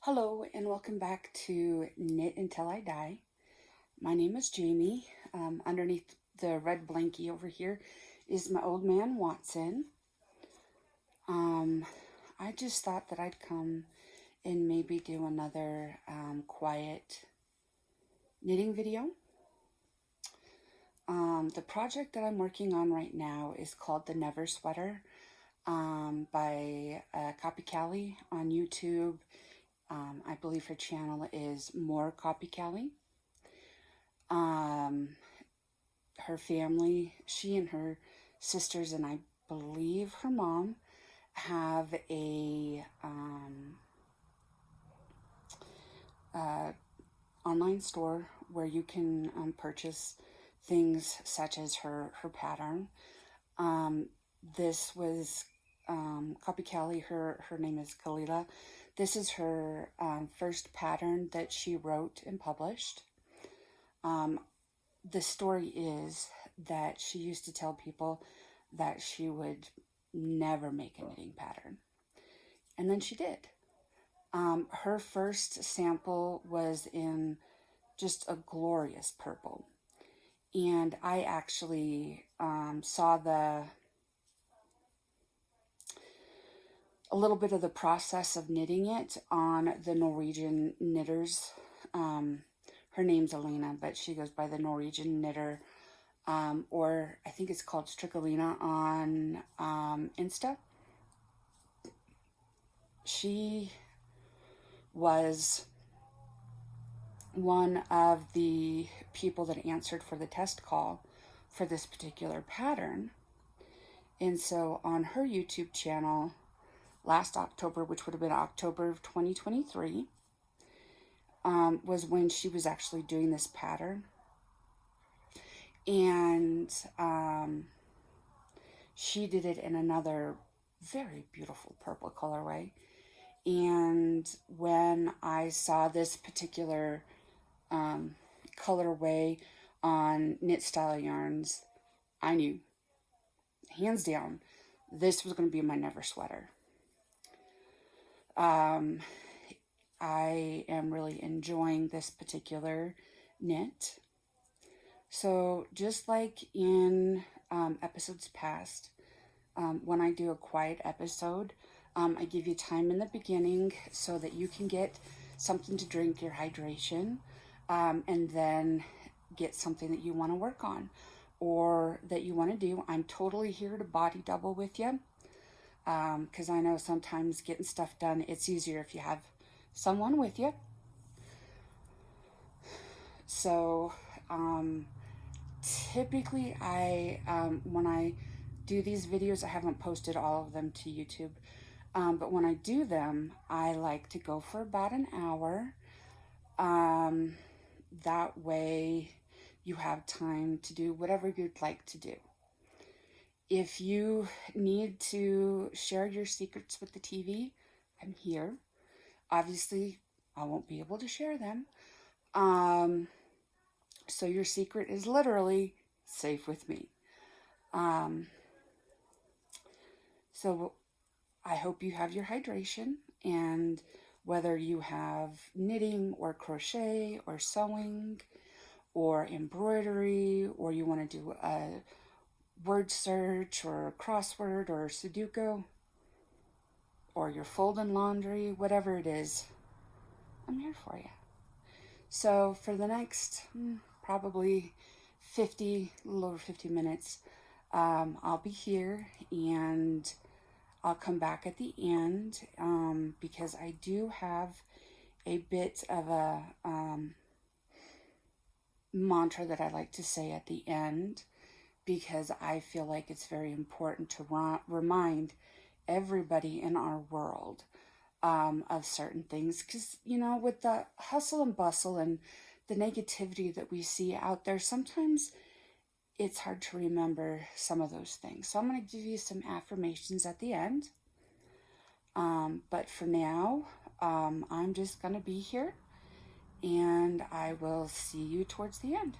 Hello and welcome back to Knit Until I Die. My name is Jamie. Underneath the red blankie over here is my old man Watson. I just thought that I'd come and maybe do another quiet knitting video. The project that I'm working on right now is called the Never Sweater by Copy Callie on YouTube. I believe her channel is More Copy Callie. Her family, she and her sisters, and I believe her mom, have a online store where you can purchase things such as her pattern. This was Copy Callie, her name is Kalila. This is her first pattern that she wrote and published. The story is that she used to tell people that she would never make a knitting pattern. And then she did. Her first sample was in just a glorious purple. And I actually saw a little bit of the process of knitting it on the Norwegian knitters. Her name's Elena, but she goes by the Norwegian knitter, or I think it's called Strickalina on Insta. She was one of the people that answered for the test call for this particular pattern. And so on her YouTube channel last October, which would have been October of 2023, was when she was actually doing this pattern. And she did it in another very beautiful purple colorway. And when I saw this particular colorway on Knit Style Yarns, I knew, hands down, this was going to be my Never Sweater. I am really enjoying this particular knit. So just like in episodes past, when I do a quiet episode, I give you time in the beginning so that you can get something to drink, your hydration, and then get something that you want to work on or that you want to do. I'm totally here to body double with you, because I know sometimes getting stuff done, it's easier if you have someone with you. So typically when I do these videos, I haven't posted all of them to YouTube, but when I do them, I like to go for about an hour. That way you have time to do whatever you'd like to do. If you need to share your secrets with the TV, I'm here. Obviously, I won't be able to share them. So your secret is literally safe with me. So I hope you have your hydration, and whether you have knitting or crochet or sewing or embroidery, or you want to do a word search or a crossword or Sudoku, or your folding laundry, whatever it is, I'm here for you. So for the next probably a little over 50 minutes, I'll be here, and I'll come back at the end because I do have a bit of a mantra that I like to say at the end, because I feel like it's very important to remind everybody in our world of certain things, because, you know, with the hustle and bustle and the negativity that we see out there, sometimes it's hard to remember some of those things. So I'm going to give you some affirmations at the end. But for now, I'm just going to be here, and I will see you towards the end.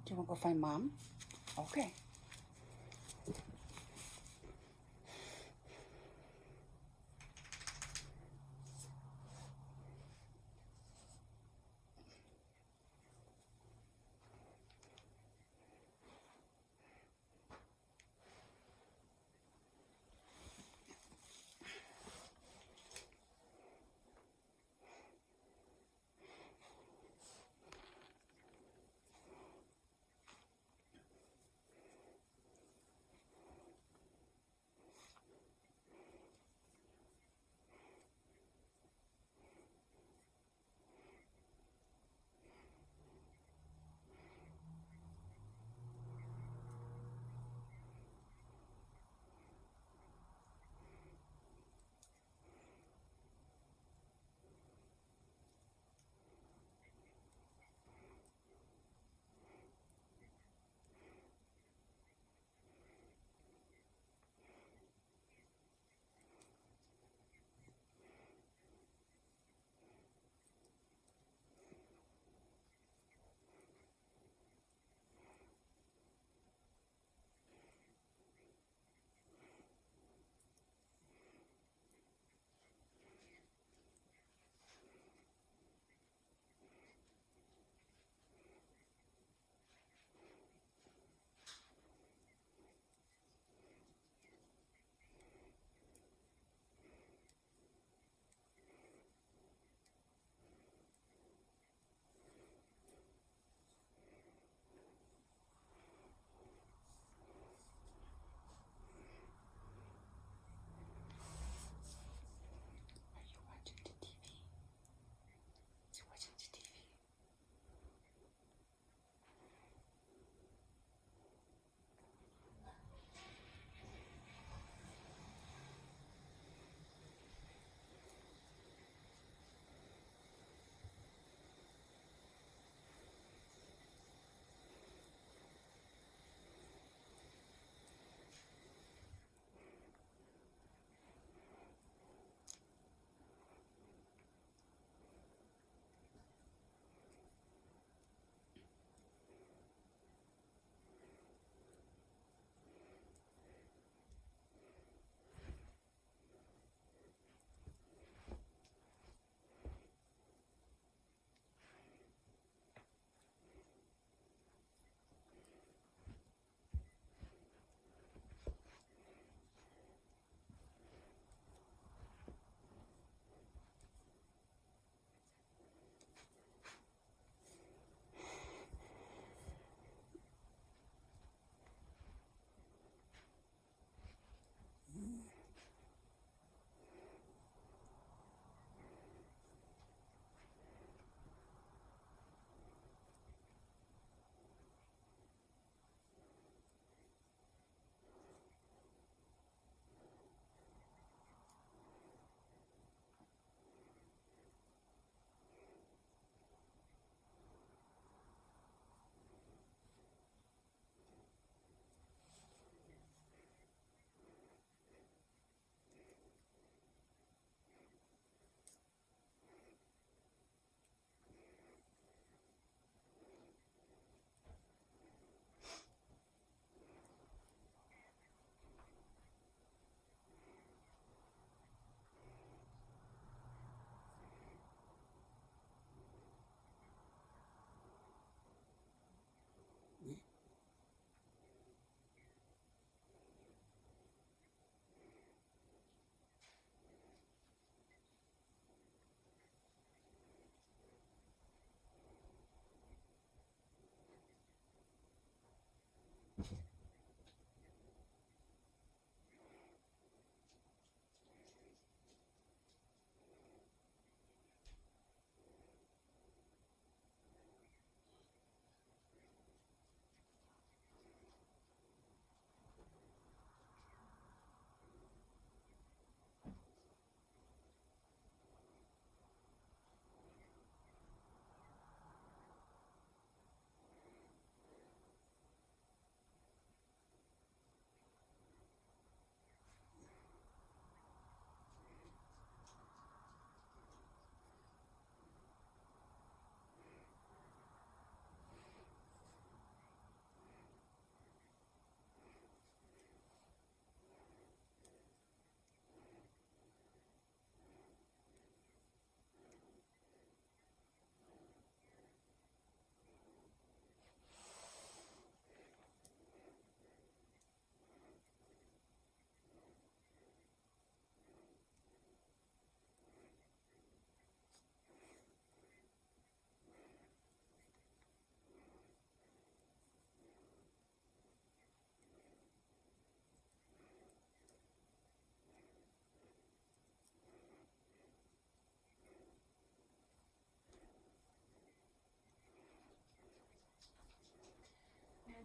Do you want to go find Mom? Okay. Are you watching the TV? Is he watching the TV?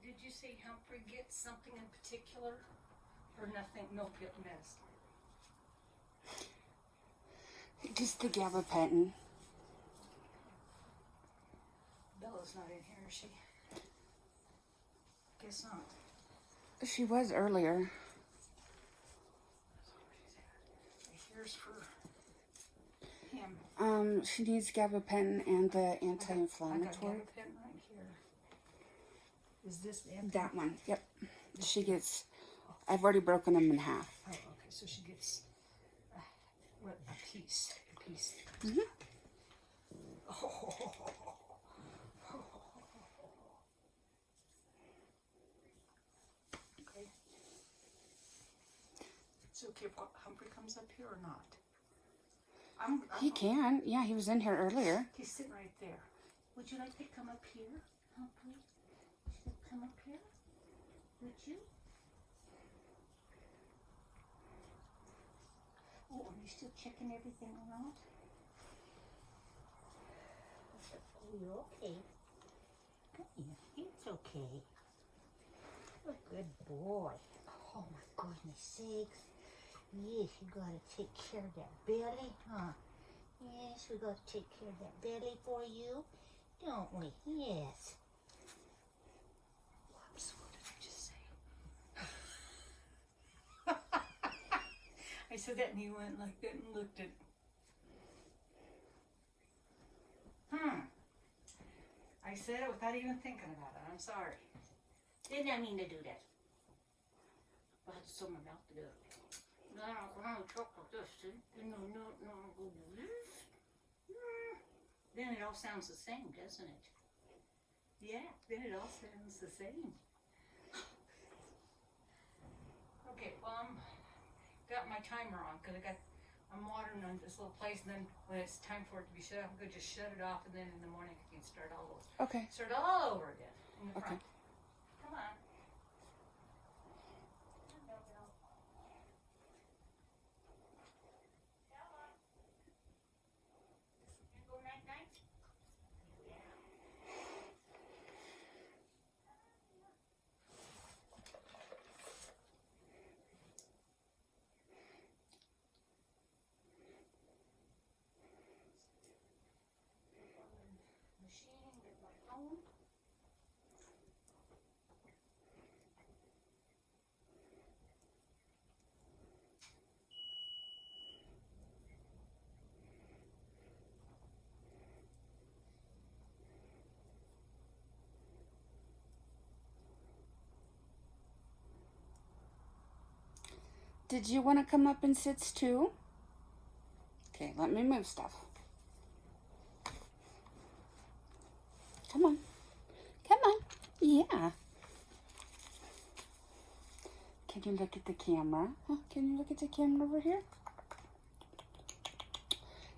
did you say Humphrey gets something in particular? Or nothing, no medicine? Just the gabapentin. Bella's not in here, is she? Guess not. She was earlier. Here's for him. She needs gabapentin and the I anti-inflammatory. got gabapentin right here. Is this the That one, yep. She gets, I've already broken them in half. Oh, okay, so she gets what, a piece. A piece. Mm-hmm. Oh. Okay. It's okay if Humphrey comes up here or not? He can. Yeah, he was in here earlier. He's sitting right there. Would you like to come up here, Humphrey? Would you come up here? Would you? Oh, are you still checking everything around? Oh, you're okay. Come here. It's okay. A good boy. Oh, my goodness sakes. Yes, you gotta take care of that belly, huh? Yes, we gotta take care of that belly for you, don't we? Yes. Whoops, what did I just say? I said that and he went like that and looked at. I said it without even thinking about it. I'm sorry. Didn't I mean to do that? I had to sew my mouth to do it. No, I don't talk like this, see? No, go do this. Then it all sounds the same, doesn't it? Yeah, then it all sounds the same. Okay, well, got my timer on because I'm watering on this little place, and then when it's time for it to be shut off, I'm going to just shut it off, and then in the morning I can start all over. Okay. Start all over again in the front. Come on. Did you want to come up and sit too? Okay, let me move stuff. Come on. Come on. Yeah. Can you look at the camera? Huh? Can you look at the camera over here?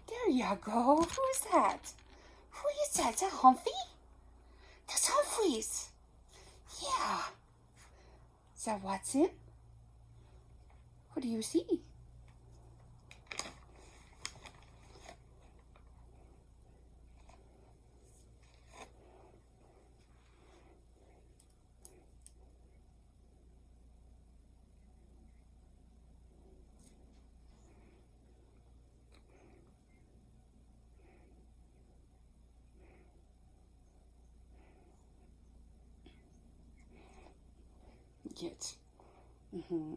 There you go. Who's that? Who is that? Is that Humphrey? That's Humphreys. Yeah. Is that Watson? What do you see? Get. Mm-hmm.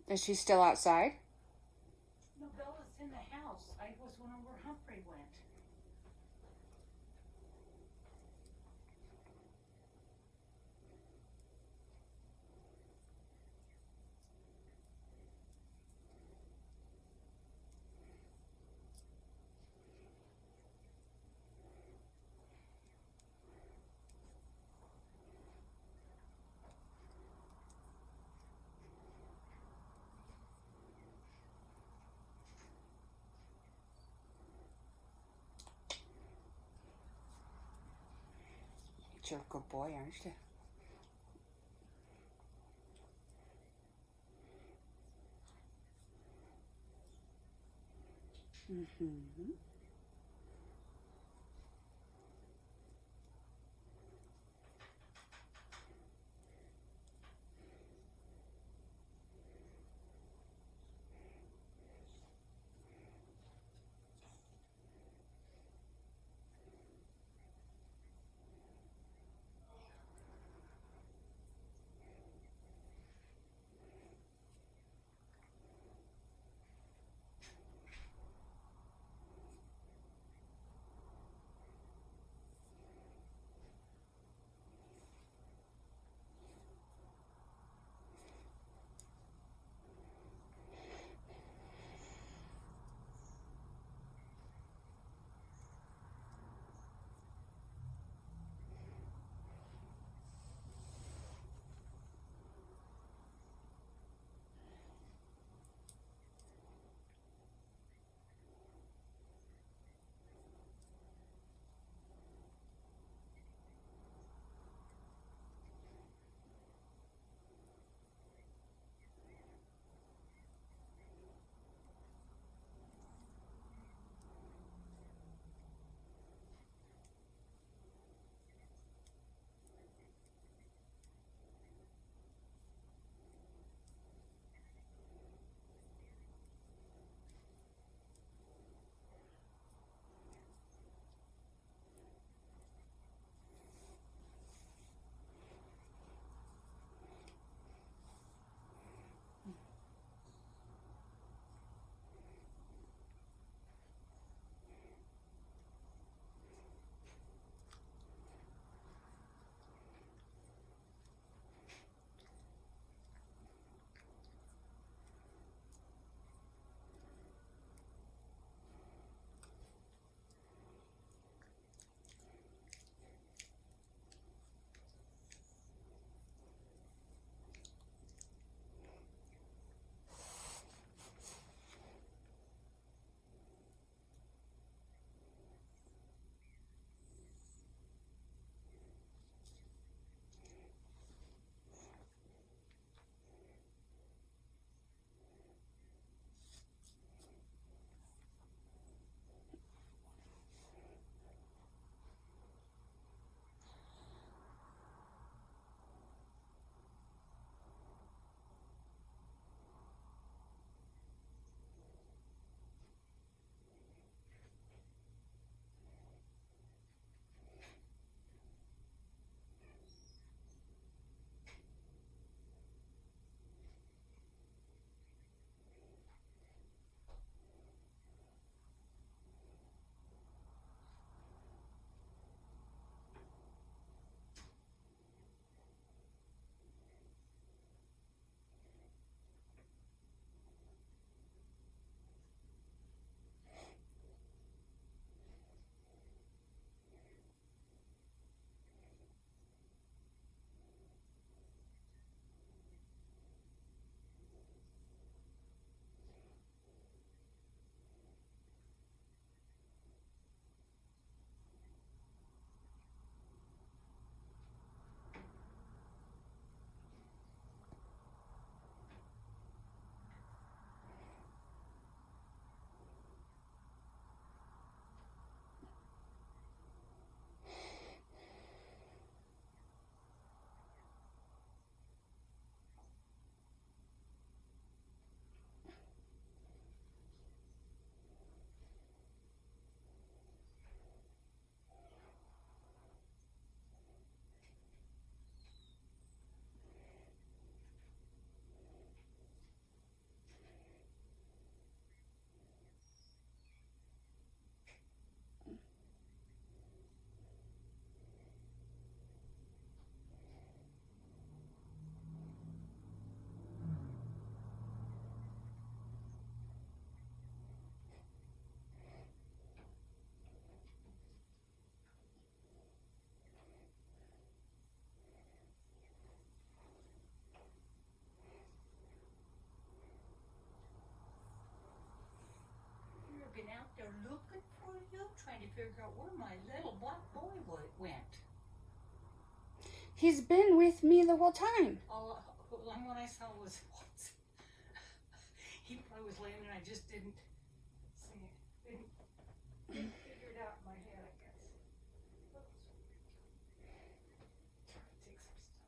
Is she still outside? No, Bella's in the house. I was wondering where Humphrey went. You're a good boy, aren't you? Mm-hmm. trying to figure out where my little black boy went. He's been with me the whole time. All the only one I saw was once. He probably was laying there. I just didn't see it. Didn't figure it out in my head, I guess. Oops. Trying to take some stuff.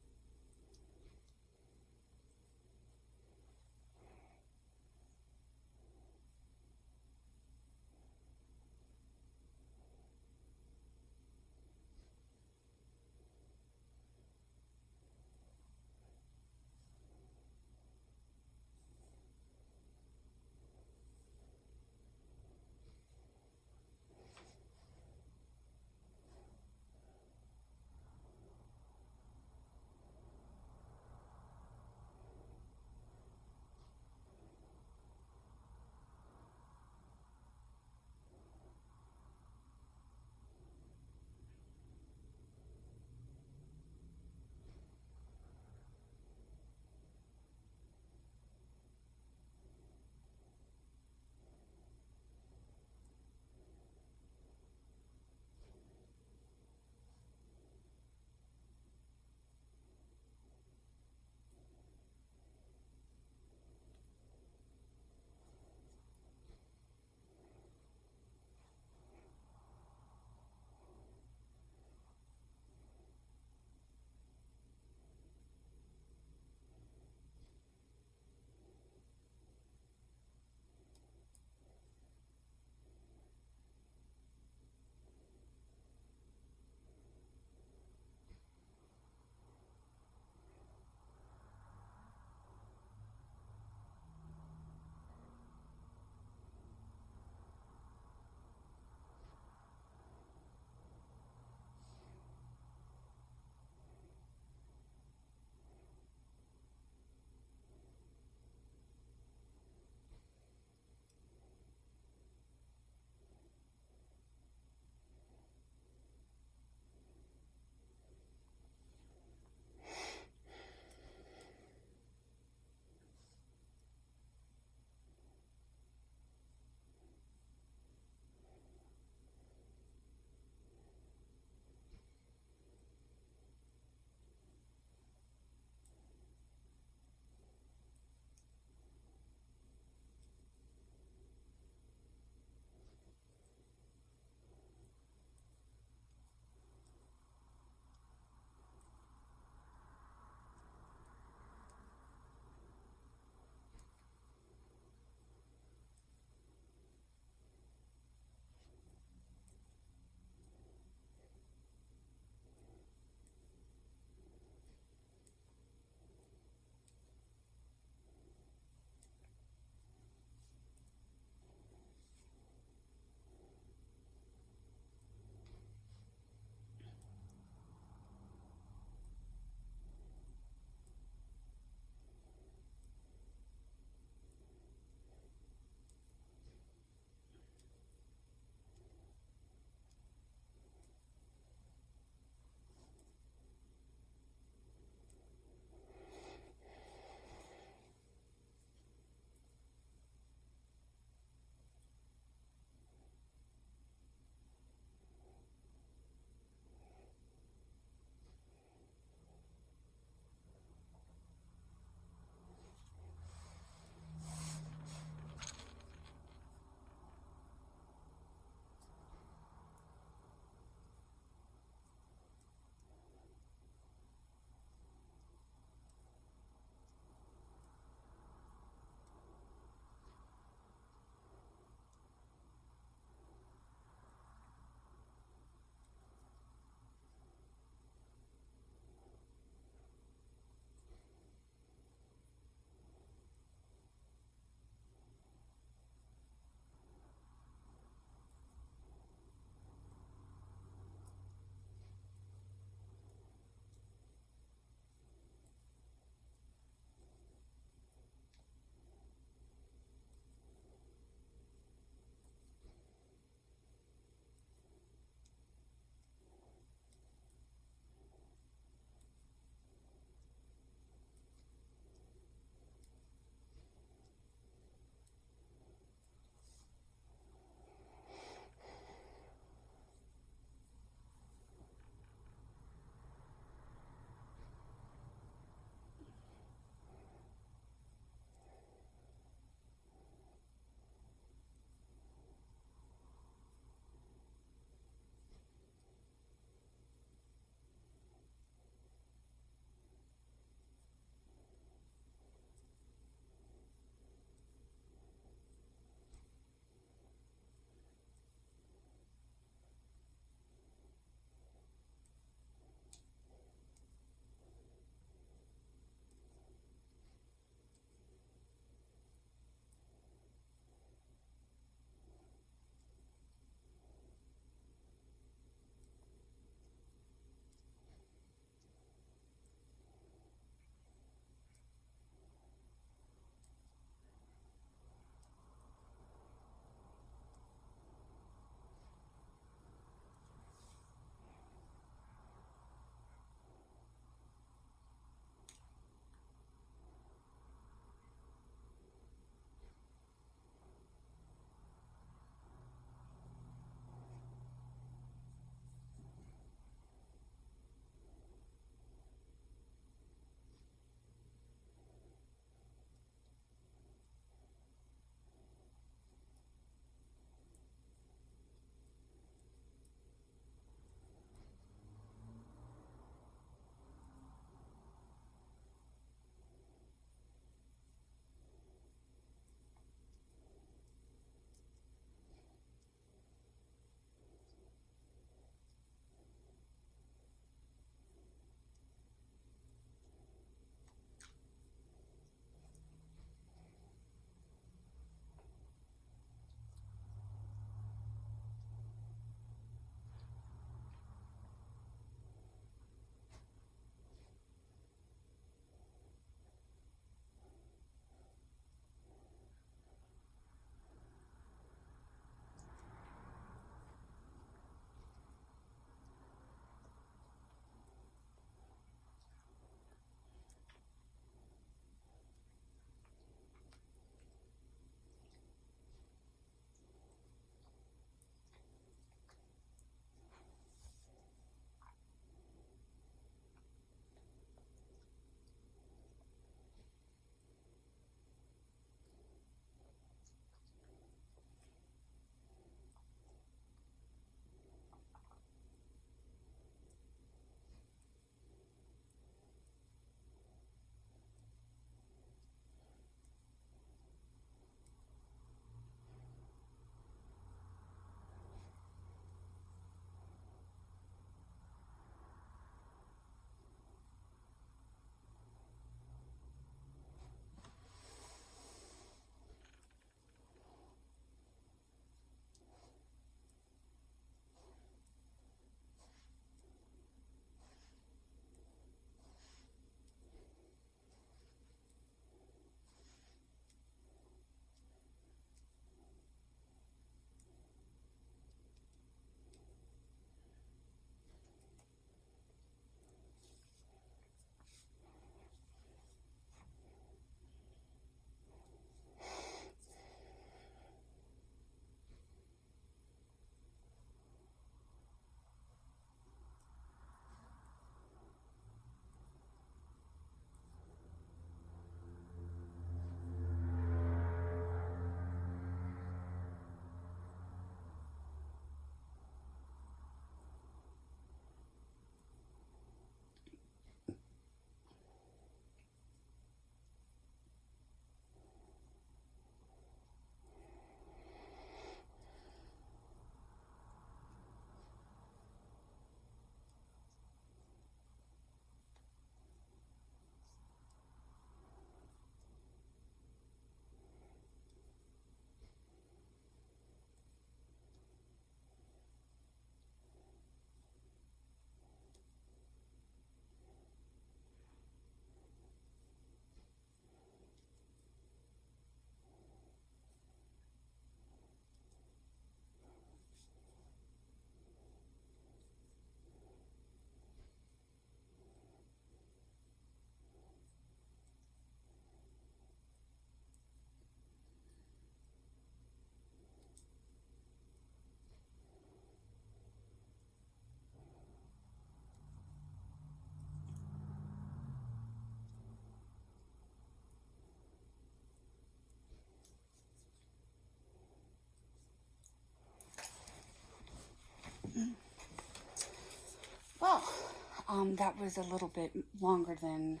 That was a little bit longer than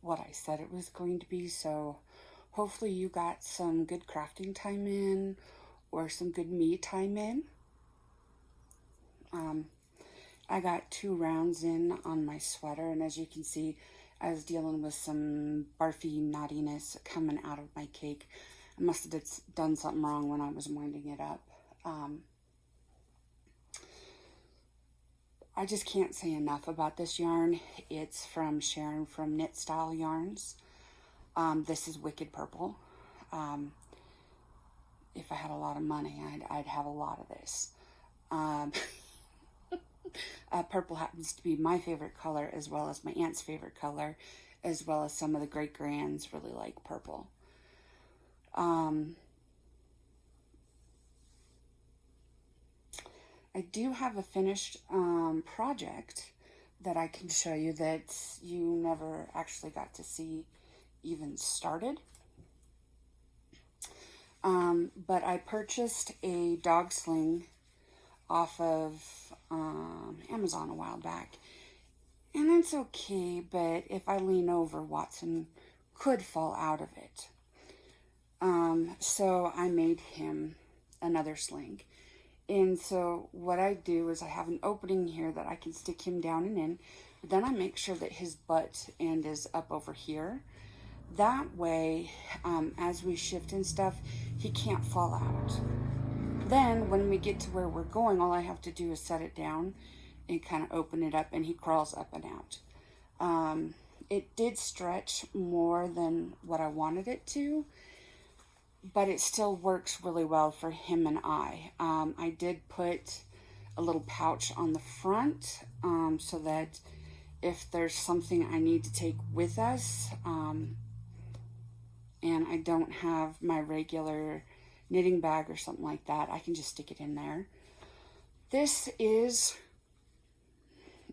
what I said it was going to be, so hopefully you got some good crafting time in or some good me time in. I got 2 rounds in on my sweater, and as you can see, I was dealing with some barfy naughtiness coming out of my cake. I must have done something wrong when I was winding it up. I just can't say enough about this yarn. It's from Sharon from Knit Style Yarns. This is Wicked Purple. If I had a lot of money, I'd have a lot of this. Purple happens to be my favorite color, as well as my aunt's favorite color, as well as some of the great-grands really like purple. I do have a finished project that I can show you that you never actually got to see even started. But I purchased a dog sling off of Amazon a while back. And it's okay, but if I lean over, Watson could fall out of it. So I made him another sling. And so what I do is I have an opening here that I can stick him down and in, but then I make sure that his butt end is up over here. That way, as we shift and stuff, he can't fall out. Then when we get to where we're going, all I have to do is set it down and kind of open it up, and he crawls up and out. It did stretch more than what I wanted it to, but it still works really well for him and I. I did put a little pouch on the front so that if there's something I need to take with us, and I don't have my regular knitting bag or something like that, I can just stick it in there. This is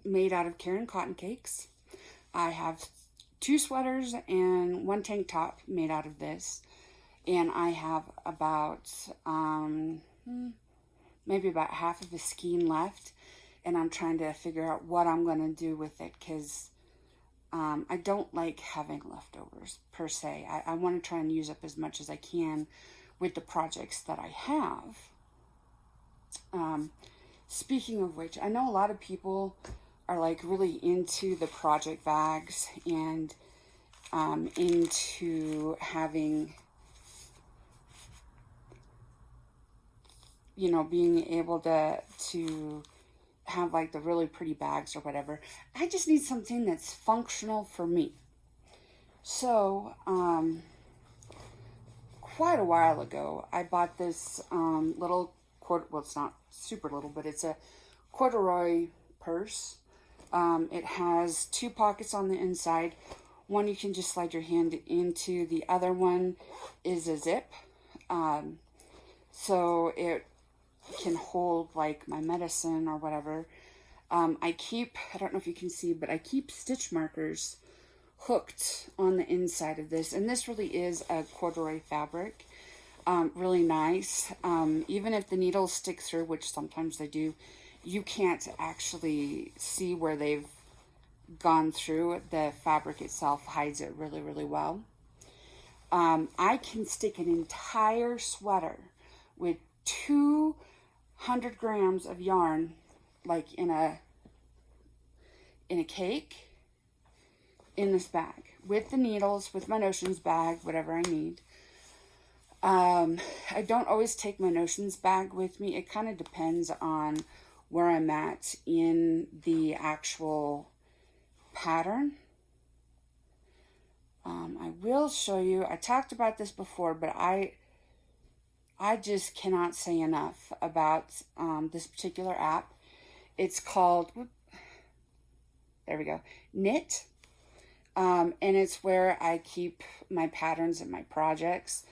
made out of Karen cotton cakes. I have 2 sweaters and 1 tank top made out of this. And I have about, maybe about half of a skein left. And I'm trying to figure out what I'm going to do with it, because I don't like having leftovers per se. I want to try and use up as much as I can with the projects that I have. Speaking of which, I know a lot of people are like really into the project bags and into having, you know, being able to have like the really pretty bags or whatever. I just need something that's functional for me. So, quite a while ago, I bought this little well, it's not super little, but it's a corduroy purse. It has 2 pockets on the inside. One you can just slide your hand into. The other one is a zip. So it can hold like my medicine or whatever. I don't know if you can see, but I keep stitch markers hooked on the inside of this. And this really is a corduroy fabric. Really nice. Even if the needles stick through, which sometimes they do, you can't actually see where they've gone through. The fabric itself hides it really, really well. I can stick an entire sweater with 200 grams of yarn, like in a cake, in this bag, with the needles, with my notions bag, whatever I need. I don't always take my notions bag with me. It kind of depends on where I'm at in the actual pattern. I will show you, I talked about this before, but I just cannot say enough about this particular app. It's called, there we go, Knit. And it's where I keep my patterns and my projects.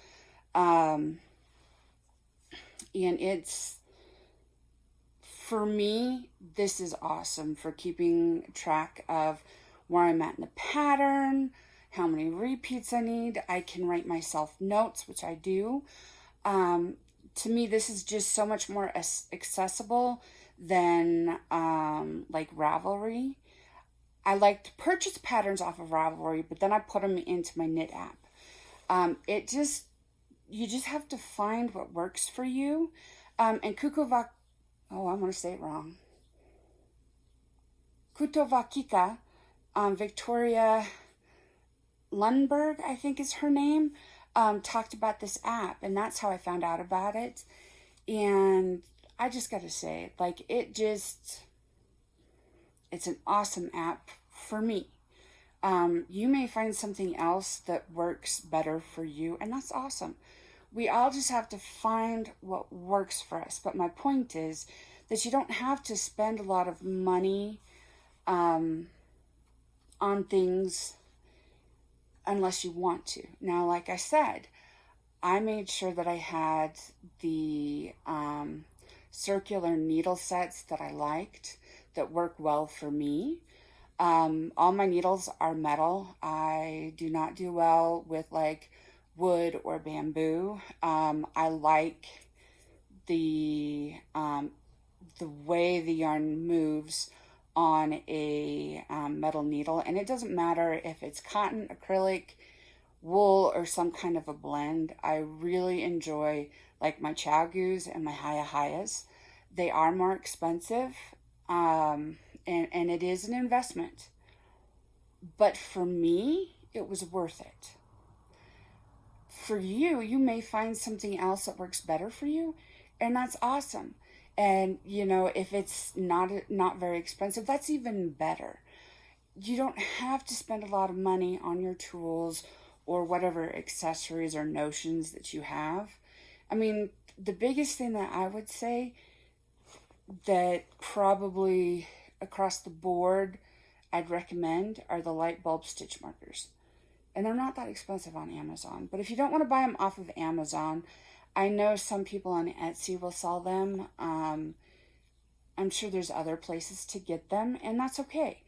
And it's, for me, this is awesome for keeping track of where I'm at in the pattern, how many repeats I need. I can write myself notes, which I do. To me, this is just so much more accessible than like Ravelry. I like to purchase patterns off of Ravelry, but then I put them into my knit app. You just have to find what works for you. And I'm going to say it wrong. Kutovakika, Victoria Lundberg, I think is her name, talked about this app, and that's how I found out about it. And I just got to say, like, it's an awesome app for me. You may find something else that works better for you, and that's awesome. We all just have to find what works for us. But my point is that you don't have to spend a lot of money on things unless you want to. Now, like I said, I made sure that I had the circular needle sets that I liked that work well for me. All my needles are metal. I do not do well with like wood or bamboo. I like the way the yarn moves on a metal needle, and it doesn't matter if it's cotton, acrylic, wool, or some kind of a blend. I really enjoy like my Chagoos and my Hayahayas. They are more expensive, and it is an investment. But for me, it was worth it. For you, you may find something else that works better for you, and that's awesome. And if it's not very expensive, that's even better. You don't have to spend a lot of money on your tools or whatever accessories or notions that you have. I mean, the biggest thing that I would say that probably across the board I'd recommend are the light bulb stitch markers. And they're not that expensive on Amazon. But if you don't want to buy them off of Amazon, I know some people on Etsy will sell them. I'm sure there's other places to get them, and that's okay.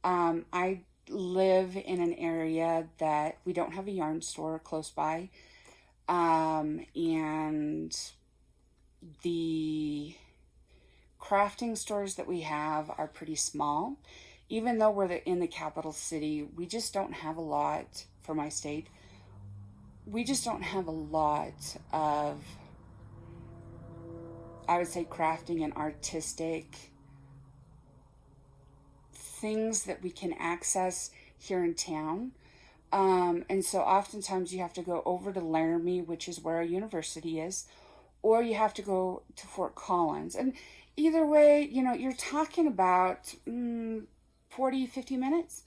I live in an area that we don't have a yarn store close by. And the crafting stores that we have are pretty small. Even though we're in the capital city, we just don't have a lot, for my state, we just don't have a lot of, I would say, crafting and artistic things that we can access here in town. And so oftentimes you have to go over to Laramie, which is where our university is, or you have to go to Fort Collins. And either way, you're talking about 40, 50 minutes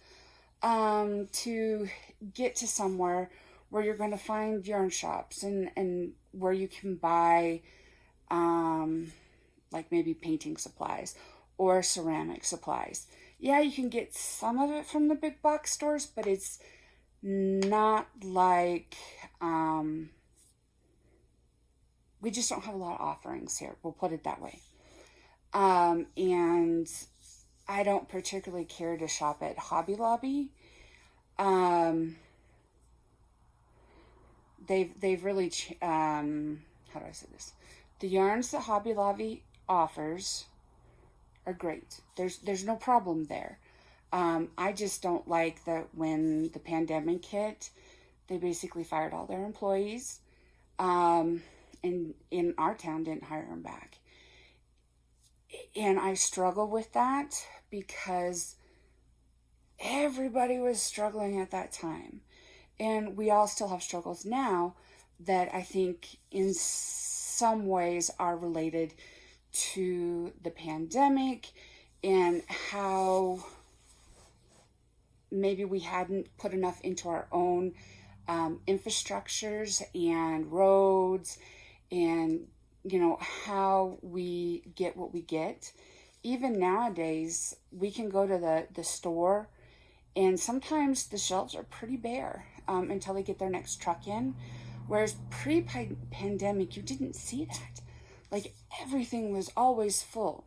to get to somewhere where you're going to find yarn shops and where you can buy like maybe painting supplies or ceramic supplies. Yeah, you can get some of it from the big box stores, but it's not like we just don't have a lot of offerings here. We'll put it that way. And I don't particularly care to shop at Hobby Lobby. They've really how do I say this? The yarns that Hobby Lobby offers are great. There's no problem there. I just don't like that when the pandemic hit, they basically fired all their employees, and in our town didn't hire them back. And I struggle with that because everybody was struggling at that time. And we all still have struggles now that I think in some ways are related to the pandemic and how maybe we hadn't put enough into our own infrastructures and roads and how we get what we get. Even nowadays, we can go to the store and sometimes the shelves are pretty bare until they get their next truck in. Whereas pre-pandemic, you didn't see that. Like everything was always full.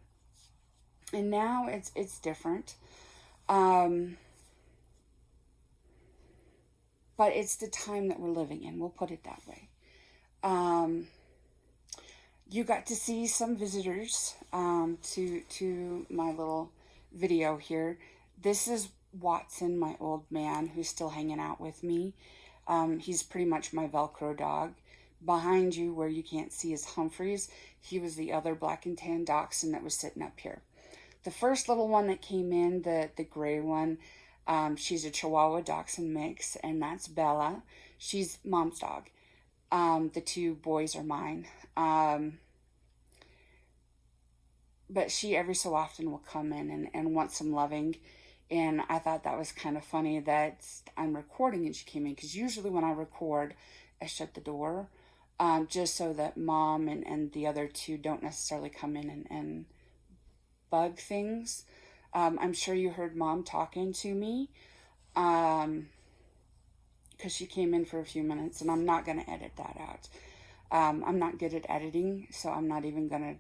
And now it's different. But it's the time that we're living in. We'll put it that way. you got to see some visitors to my little video here. This is Watson, my old man, who's still hanging out with me. He's pretty much my Velcro dog. Behind you, where you can't see, is Humphreys. He was the other black and tan dachshund that was sitting up here. The first little one that came in, the gray one, she's a Chihuahua Dachshund mix, and that's Bella. She's mom's dog. The two boys are mine. But she every so often will come in and want some loving. And I thought that was kind of funny that I'm recording and she came in, because usually when I record, I shut the door, just so that mom and the other two don't necessarily come in and bug things. I'm sure you heard mom talking to me, because she came in for a few minutes, and I'm not going to edit that out. I'm not good at editing, so I'm not even going to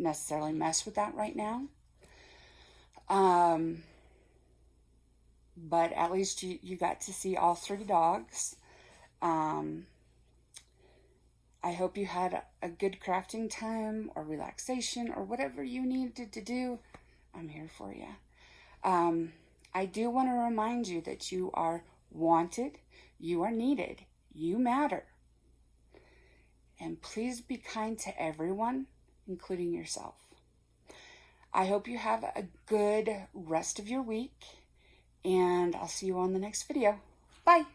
necessarily mess with that right now. But at least you got to see all three dogs. I hope you had a good crafting time or relaxation or whatever you needed to do. I'm here for you. I do want to remind you that you are wanted, you are needed, you matter. And please be kind to everyone, including yourself. I hope you have a good rest of your week, and I'll see you on the next video. Bye.